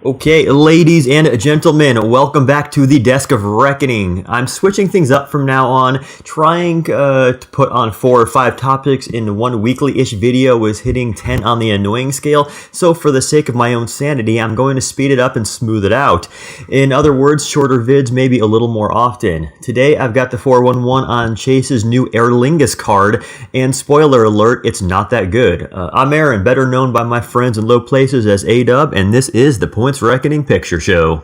Okay, ladies and gentlemen, welcome back to the Desk of Reckoning. I'm switching things up from now on, trying to put on 4 or 5 topics in one weekly-ish video was hitting 10 on the annoying scale, so for the sake of my own sanity, I'm going to speed it up and smooth it out. In other words, shorter vids maybe a little more often. Today, I've got the 411 on Chase's new Aer Lingus card, and spoiler alert, it's not that good. I'm Aaron, better known by my friends in low places as A-Dub, and this is the Points Reckoning Picture Show.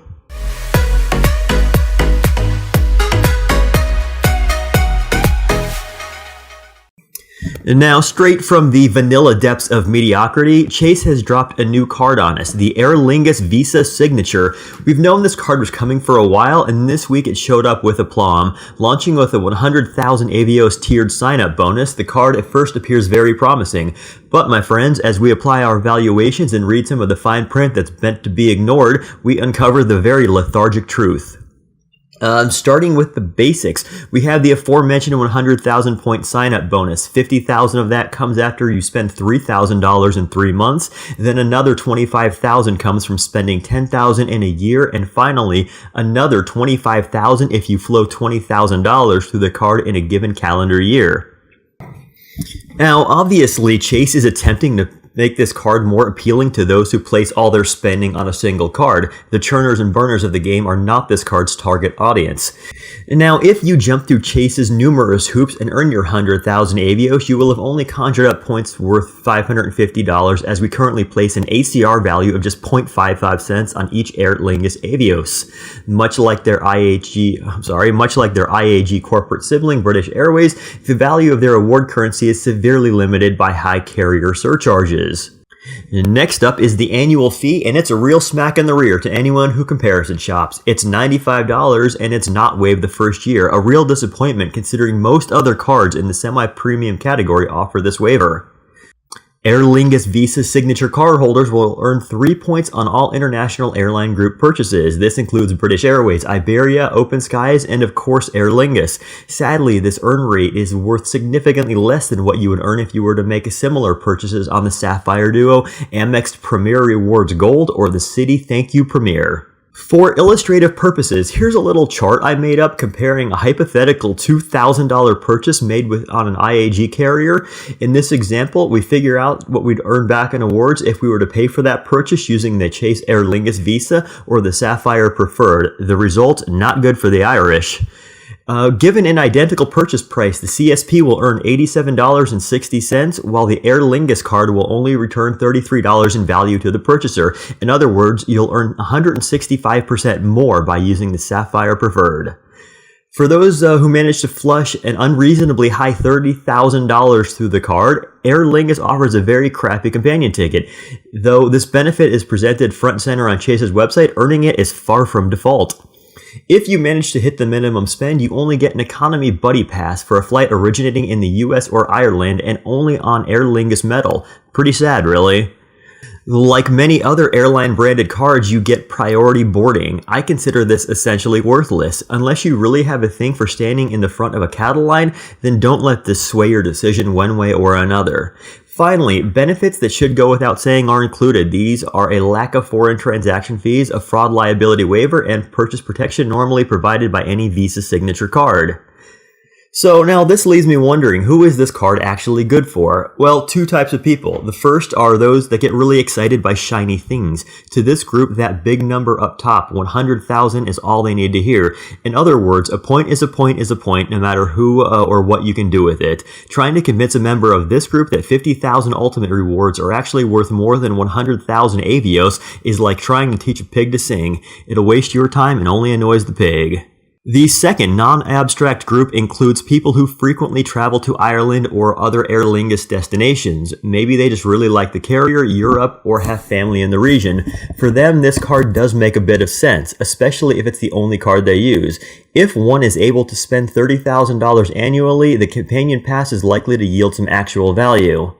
And now, straight from the vanilla depths of mediocrity, Chase has dropped a new card on us, the Aer Lingus Visa Signature. We've known this card was coming for a while, and this week it showed up with aplomb. Launching with a 100,000 Avios tiered sign-up bonus, the card at first appears very promising. But, my friends, as we apply our valuations and read some of the fine print that's meant to be ignored, we uncover the very lethargic truth. Starting with the basics, we have the aforementioned 100,000 point sign-up bonus. 50,000 of that comes after you spend $3,000 in 3 months. Then another 25,000 comes from spending 10,000 in a year, and finally another 25,000 if you flow $20,000 through the card in a given calendar year. Now, obviously, Chase is attempting to make this card more appealing to those who place all their spending on a single card. The churners and burners of the game are not this card's target audience. And now, if you jump through Chase's numerous hoops and earn your 100,000 Avios, you will have only conjured up points worth $550, as we currently place an ACR value of just 0.55 cents on each Aer Lingus Avios. Much like their IAG corporate sibling, British Airways, the value of their award currency is severely limited by high carrier surcharges. Next up is the annual fee, and it's a real smack in the rear to anyone who comparison shops. It's $95 and it's not waived the first year, a real disappointment considering most other cards in the semi-premium category offer this waiver. Aer Lingus Visa Signature cardholders will earn 3 points on all international airline group purchases. This includes British Airways, Iberia, Open Skies, and of course Aer Lingus. Sadly, this earn rate is worth significantly less than what you would earn if you were to make similar purchases on the Sapphire Duo, Amex Premier Rewards Gold, or the Citi Thank You Premier. For illustrative purposes, here's a little chart I made up comparing a hypothetical $2,000 purchase made on an IAG carrier. In this example, we figure out what we'd earn back in awards if we were to pay for that purchase using the Chase Aer Lingus Visa or the Sapphire Preferred. The result, not good for the Irish. Given an identical purchase price, the CSP will earn $87.60, while the Aer Lingus card will only return $33 in value to the purchaser. In other words, you'll earn 165% more by using the Sapphire Preferred. For those who manage to flush an unreasonably high $30,000 through the card, Aer Lingus offers a very crappy companion ticket. Though this benefit is presented front and center on Chase's website, earning it is far from default. If you manage to hit the minimum spend, you only get an economy buddy pass for a flight originating in the US or Ireland and only on Aer Lingus metal. Pretty sad, really. Like many other airline branded cards, you get priority boarding. I consider this essentially worthless. Unless you really have a thing for standing in the front of a cattle line, then don't let this sway your decision one way or another. Finally, benefits that should go without saying are included. These are a lack of foreign transaction fees, a fraud liability waiver, and purchase protection normally provided by any Visa Signature card. So now this leaves me wondering, who is this card actually good for? Well, 2 types of people. The first are those that get really excited by shiny things. To this group, that big number up top, 100,000, is all they need to hear. In other words, a point is a point is a point, no matter who or what you can do with it. Trying to convince a member of this group that 50,000 ultimate rewards are actually worth more than 100,000 Avios is like trying to teach a pig to sing. It'll waste your time and only annoys the pig. The second non-abstract group includes people who frequently travel to Ireland or other Aer Lingus destinations. Maybe they just really like the carrier, Europe, or have family in the region. For them, this card does make a bit of sense, especially if it's the only card they use. If one is able to spend $30,000 annually, the companion pass is likely to yield some actual value.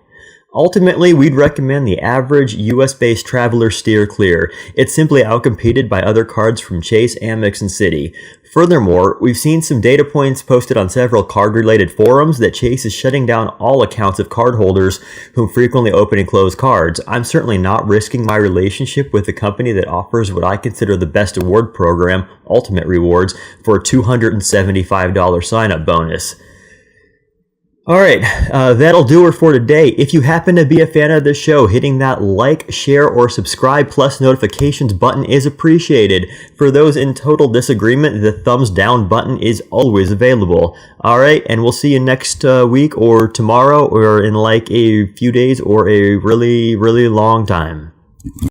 Ultimately, we'd recommend the average US-based traveler steer clear. It's simply outcompeted by other cards from Chase, Amex, and Citi. Furthermore, we've seen some data points posted on several card-related forums that Chase is shutting down all accounts of cardholders who frequently open and close cards. I'm certainly not risking my relationship with a company that offers what I consider the best award program, Ultimate Rewards, for a $275 sign-up bonus. Alright, that'll do it for today. If you happen to be a fan of this show, hitting that like, share, or subscribe plus notifications button is appreciated. For those in total disagreement, the thumbs down button is always available. Alright, and we'll see you next week or tomorrow or in like a few days or a really, really long time.